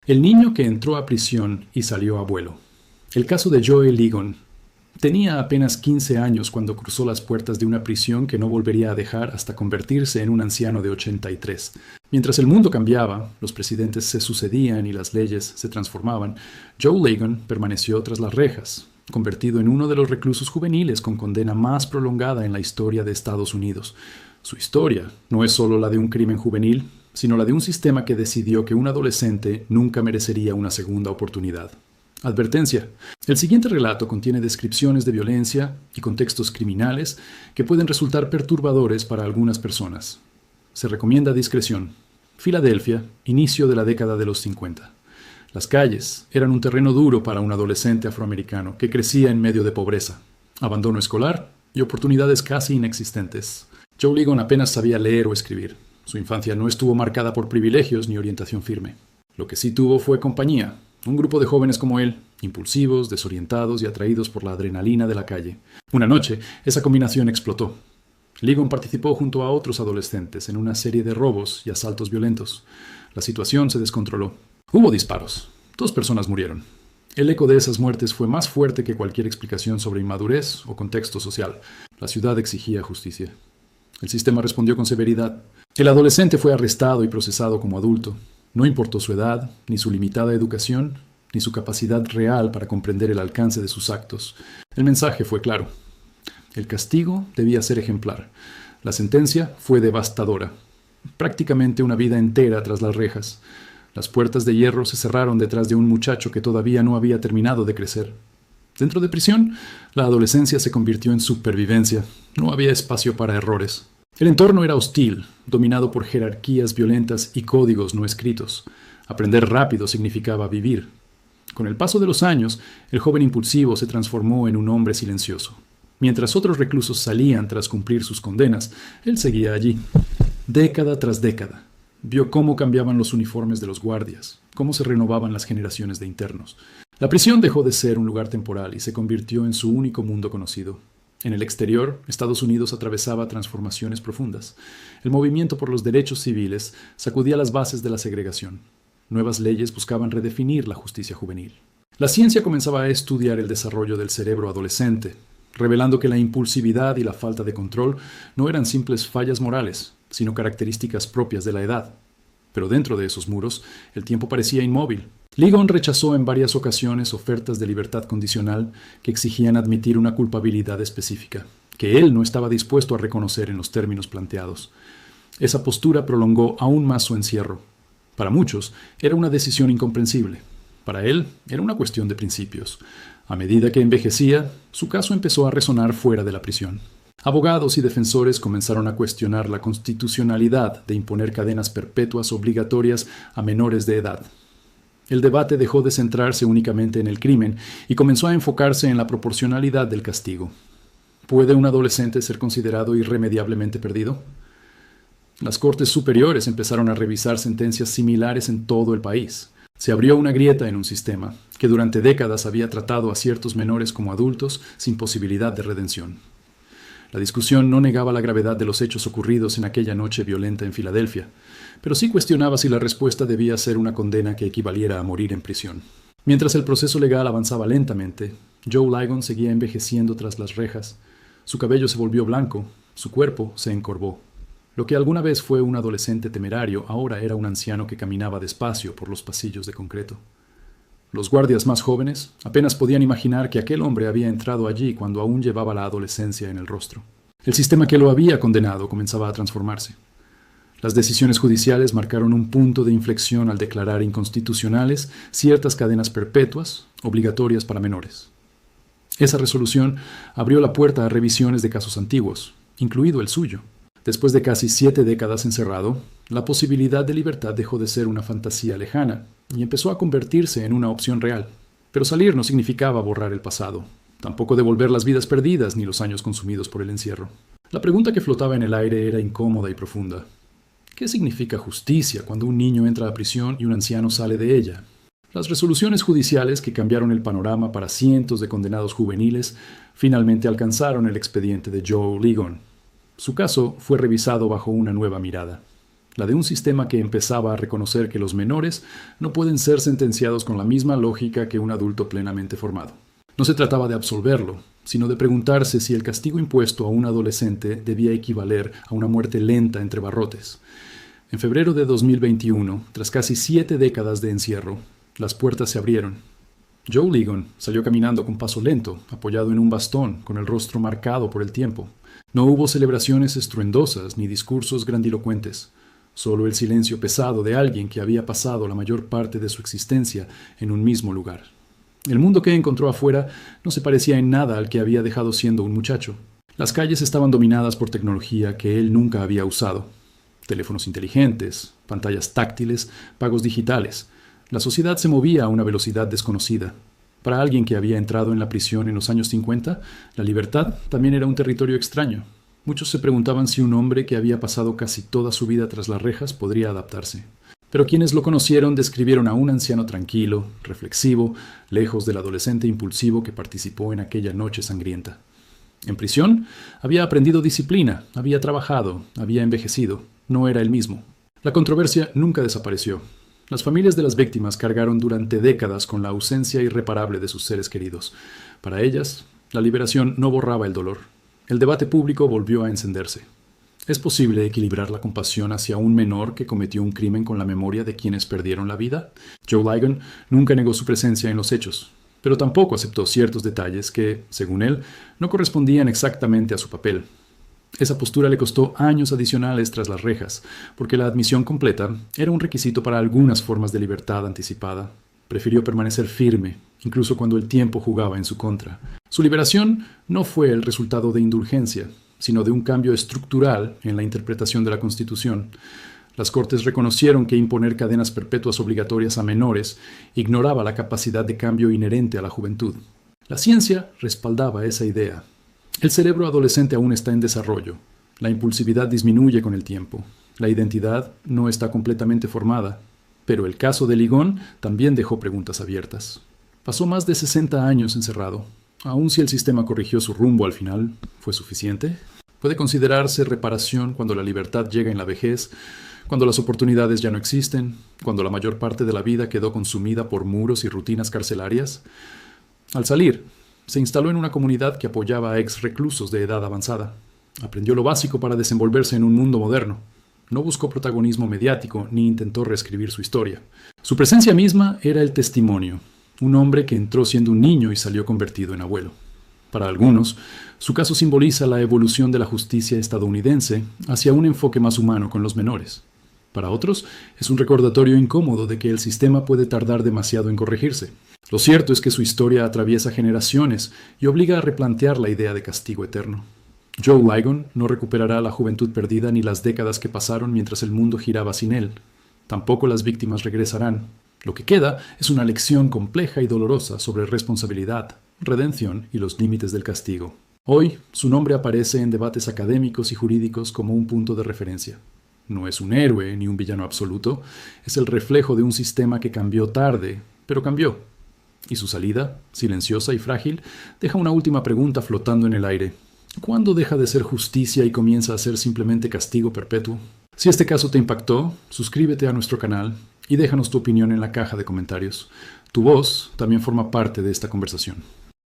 El niño que entró a prisión y salió abuelo. El caso de Joe Ligon. Tenía apenas 15 años cuando cruzó las puertas de una prisión que no volvería a dejar hasta convertirse en un anciano de 83. Mientras el mundo cambiaba, los presidentes se sucedían y las leyes se transformaban, Joe Ligon permaneció tras las rejas, convertido en uno de los reclusos juveniles con condena más prolongada en la historia de Estados Unidos. Su historia no es solo la de un crimen juvenil, sino la de un sistema que decidió que un adolescente nunca merecería una segunda oportunidad. Advertencia. El siguiente relato contiene descripciones de violencia y contextos criminales que pueden resultar perturbadores para algunas personas. Se recomienda discreción. Filadelfia, inicio de la década de los 50. Las calles eran un terreno duro para un adolescente afroamericano que crecía en medio de pobreza, abandono escolar y oportunidades casi inexistentes. Joe Ligon apenas sabía leer o escribir. Su infancia no estuvo marcada por privilegios ni orientación firme. Lo que sí tuvo fue compañía, un grupo de jóvenes como él, impulsivos, desorientados y atraídos por la adrenalina de la calle. Una noche, esa combinación explotó. Ligon participó junto a otros adolescentes en una serie de robos y asaltos violentos. La situación se descontroló. Hubo disparos. 2 personas murieron. El eco de esas muertes fue más fuerte que cualquier explicación sobre inmadurez o contexto social. La ciudad exigía justicia. El sistema respondió con severidad. El adolescente fue arrestado y procesado como adulto. No importó su edad, ni su limitada educación, ni su capacidad real para comprender el alcance de sus actos. El mensaje fue claro. El castigo debía ser ejemplar. La sentencia fue devastadora. Prácticamente una vida entera tras las rejas. Las puertas de hierro se cerraron detrás de un muchacho que todavía no había terminado de crecer. Dentro de prisión, la adolescencia se convirtió en supervivencia. No había espacio para errores. El entorno era hostil, dominado por jerarquías violentas y códigos no escritos. Aprender rápido significaba vivir. Con el paso de los años, el joven impulsivo se transformó en un hombre silencioso. Mientras otros reclusos salían tras cumplir sus condenas, él seguía allí. Década tras década, vio cómo cambiaban los uniformes de los guardias, cómo se renovaban las generaciones de internos. La prisión dejó de ser un lugar temporal y se convirtió en su único mundo conocido. En el exterior, Estados Unidos atravesaba transformaciones profundas. El movimiento por los derechos civiles sacudía las bases de la segregación. Nuevas leyes buscaban redefinir la justicia juvenil. La ciencia comenzaba a estudiar el desarrollo del cerebro adolescente, revelando que la impulsividad y la falta de control no eran simples fallas morales, sino características propias de la edad. Pero dentro de esos muros, el tiempo parecía inmóvil. Ligon rechazó en varias ocasiones ofertas de libertad condicional que exigían admitir una culpabilidad específica, que él no estaba dispuesto a reconocer en los términos planteados. Esa postura prolongó aún más su encierro. Para muchos, era una decisión incomprensible. Para él, era una cuestión de principios. A medida que envejecía, su caso empezó a resonar fuera de la prisión. Abogados y defensores comenzaron a cuestionar la constitucionalidad de imponer cadenas perpetuas obligatorias a menores de edad. El debate dejó de centrarse únicamente en el crimen y comenzó a enfocarse en la proporcionalidad del castigo. ¿Puede un adolescente ser considerado irremediablemente perdido? Las cortes superiores empezaron a revisar sentencias similares en todo el país. Se abrió una grieta en un sistema que durante décadas había tratado a ciertos menores como adultos sin posibilidad de redención. La discusión no negaba la gravedad de los hechos ocurridos en aquella noche violenta en Filadelfia, pero sí cuestionaba si la respuesta debía ser una condena que equivaliera a morir en prisión. Mientras el proceso legal avanzaba lentamente, Joe Ligon seguía envejeciendo tras las rejas. Su cabello se volvió blanco, su cuerpo se encorvó. Lo que alguna vez fue un adolescente temerario, ahora era un anciano que caminaba despacio por los pasillos de concreto. Los guardias más jóvenes apenas podían imaginar que aquel hombre había entrado allí cuando aún llevaba la adolescencia en el rostro. El sistema que lo había condenado comenzaba a transformarse. Las decisiones judiciales marcaron un punto de inflexión al declarar inconstitucionales ciertas cadenas perpetuas obligatorias para menores. Esa resolución abrió la puerta a revisiones de casos antiguos, incluido el suyo. Después de casi 7 décadas encerrado, la posibilidad de libertad dejó de ser una fantasía lejana y empezó a convertirse en una opción real. Pero salir no significaba borrar el pasado, tampoco devolver las vidas perdidas ni los años consumidos por el encierro. La pregunta que flotaba en el aire era incómoda y profunda. ¿Qué significa justicia cuando un niño entra a prisión y un anciano sale de ella? Las resoluciones judiciales que cambiaron el panorama para cientos de condenados juveniles finalmente alcanzaron el expediente de Joe Ligon. Su caso fue revisado bajo una nueva mirada. la de un sistema que empezaba a reconocer que los menores no pueden ser sentenciados con la misma lógica que un adulto plenamente formado. No se trataba de absolverlo, sino de preguntarse si el castigo impuesto a un adolescente debía equivaler a una muerte lenta entre barrotes. En febrero de 2021, tras casi 7 décadas de encierro, las puertas se abrieron. Joe Ligon salió caminando con paso lento, apoyado en un bastón, con el rostro marcado por el tiempo. No hubo celebraciones estruendosas ni discursos grandilocuentes, solo el silencio pesado de alguien que había pasado la mayor parte de su existencia en un mismo lugar. El mundo que encontró afuera no se parecía en nada al que había dejado siendo un muchacho. Las calles estaban dominadas por tecnología que él nunca había usado. Teléfonos inteligentes, pantallas táctiles, pagos digitales. La sociedad se movía a una velocidad desconocida. Para alguien que había entrado en la prisión en los años 50, la libertad también era un territorio extraño. Muchos se preguntaban si un hombre que había pasado casi toda su vida tras las rejas podría adaptarse. Pero quienes lo conocieron describieron a un anciano tranquilo, reflexivo, lejos del adolescente impulsivo que participó en aquella noche sangrienta. En prisión, había aprendido disciplina, había trabajado, había envejecido. No era el mismo. La controversia nunca desapareció. Las familias de las víctimas cargaron durante décadas con la ausencia irreparable de sus seres queridos. Para ellas, la liberación no borraba el dolor. El debate público volvió a encenderse. ¿Es posible equilibrar la compasión hacia un menor que cometió un crimen con la memoria de quienes perdieron la vida? Joe Ligon nunca negó su presencia en los hechos, pero tampoco aceptó ciertos detalles que, según él, no correspondían exactamente a su papel. Esa postura le costó años adicionales tras las rejas, porque la admisión completa era un requisito para algunas formas de libertad anticipada. Prefirió permanecer firme, incluso cuando el tiempo jugaba en su contra. Su liberación no fue el resultado de indulgencia, sino de un cambio estructural en la interpretación de la Constitución. Las Cortes reconocieron que imponer cadenas perpetuas obligatorias a menores ignoraba la capacidad de cambio inherente a la juventud. La ciencia respaldaba esa idea. El cerebro adolescente aún está en desarrollo. La impulsividad disminuye con el tiempo. La identidad no está completamente formada. Pero el caso de Ligon también dejó preguntas abiertas. Pasó más de 60 años encerrado. Aun si el sistema corrigió su rumbo al final, ¿fue suficiente? ¿Puede considerarse reparación cuando la libertad llega en la vejez, cuando las oportunidades ya no existen, cuando la mayor parte de la vida quedó consumida por muros y rutinas carcelarias? Al salir, se instaló en una comunidad que apoyaba a ex reclusos de edad avanzada. Aprendió lo básico para desenvolverse en un mundo moderno. No buscó protagonismo mediático ni intentó reescribir su historia. Su presencia misma era el testimonio. Un hombre que entró siendo un niño y salió convertido en abuelo. Para algunos, su caso simboliza la evolución de la justicia estadounidense hacia un enfoque más humano con los menores. Para otros, es un recordatorio incómodo de que el sistema puede tardar demasiado en corregirse. Lo cierto es que su historia atraviesa generaciones y obliga a replantear la idea de castigo eterno. Joe Ligon no recuperará la juventud perdida ni las décadas que pasaron mientras el mundo giraba sin él. Tampoco las víctimas regresarán. Lo que queda es una lección compleja y dolorosa sobre responsabilidad, redención y los límites del castigo. Hoy, su nombre aparece en debates académicos y jurídicos como un punto de referencia. No es un héroe ni un villano absoluto, es el reflejo de un sistema que cambió tarde, pero cambió. Y su salida, silenciosa y frágil, deja una última pregunta flotando en el aire. ¿Cuándo deja de ser justicia y comienza a ser simplemente castigo perpetuo? Si este caso te impactó, suscríbete a nuestro canal y déjanos tu opinión en la caja de comentarios. Tu voz también forma parte de esta conversación.